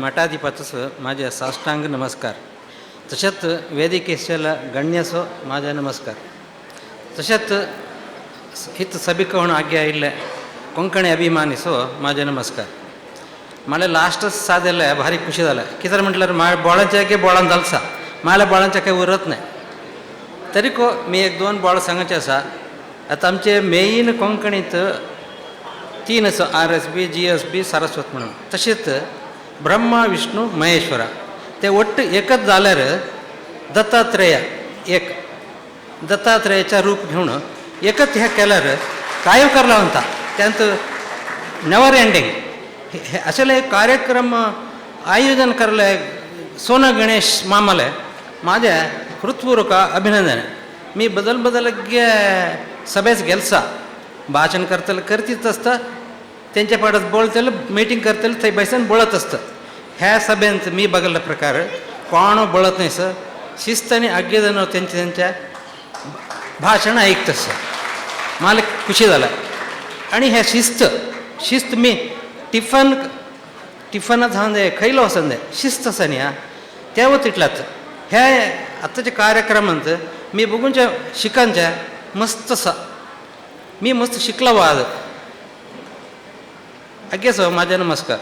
मठाधिपतीचं माझे साष्टांग नमस्कार. तसेच वेदिकेशला गण्यसो माझा नमस्कार. तसेच हित सभिकवण आज्ञा इल्ले कोंकणी अभिमानीसो माझे नमस्कार. मला लास्टच सादेलं भारी खुशी झालं. कितें म्हटल्यार बोळांच्या की बोळान जालसा मला बोळांच्या काही उरत नाही. तरी को मी एक दोन बोळ सांगायचे आसा. आता आमचे मेन कोंकणीत 3 आसा, RSB, GSB, सारस्वत म्हणून. तसेच ब्रह्मा विष्णू महेश्वरा ते ಒಟ್ಟು एकच जाल्यार दत्तात्रेय एक दत्तात्रेयाचा रूप घेऊन एकच हे केल्यार काय करला म्हणता त्यांचं नेवर एंडिंग हे असेले कार्यक्रम आयोजन करले सोना गणेश मामाले माझे हृत्पूर्वक अभिनंदन. मी बदल सभेस गेलसा भाषण करतले करतीच असतं त्यांच्या पाडत बोलतले मीटिंग करतले थंय बसून बोलत असतं. ह्या सभेंत मी बघितल्या प्रकार कोण बोलत नाही सर. शिस्ताने आज्ञेदन त्यांच्या भाषण ऐकत सर. मला खुशी झाला. आणि ह्या शिस्त मी टिफन जाऊन दे खैलो वसन दे शिस्त आसा न्ही तेव्हा तितलाच ह्या आताच्या कार्यक्रमांत मी बघूनच्या शिकांच्या मस्त आसा. मी मस्त शिकला आज. आज्ञे सर माझा नमस्कार.